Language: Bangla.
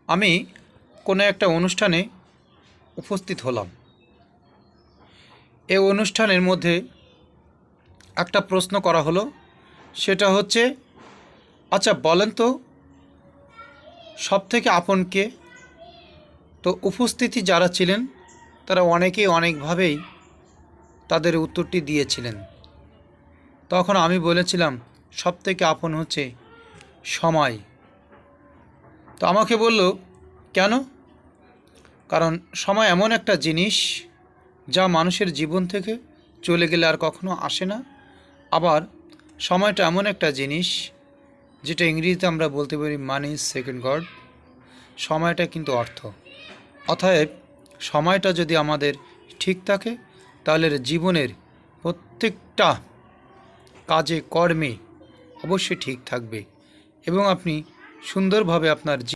আমি কোনো একটা অনুষ্ঠানে উপস্থিত হলাম। এই অনুষ্ঠানের মধ্যে একটা প্রশ্ন করা হলো, সেটা হচ্ছে, আচ্ছা বলেন তো সবথেকে আপন কে? তো উপস্থিতি যারা ছিলেন তারা অনেকেই অনেকভাবেই তাদের উত্তরটি দিয়েছিলেন। তখন আমি বলেছিলাম সবথেকে আপন হচ্ছে সময়। তো আমাকে বলল, কেন? কারণ সময় এমন একটা জিনিস যা মানুষের জীবন থেকে চলে গেলে আর কখনো আসে না। আবার সময়টা এমন একটা জিনিস যেটা ইংরেজিতে আমরা বলতে পারি মানি ইজ সেকেন্ড গড। সময়টা কিন্তু অর্থ। অতএব সময়টা যদি আমাদের ঠিক থাকে তাহলে জীবনের প্রত্যেকটা কাজে কর্মে অবশ্যই ঠিক থাকবে এবং আপনি সুন্দরভাবে আপনার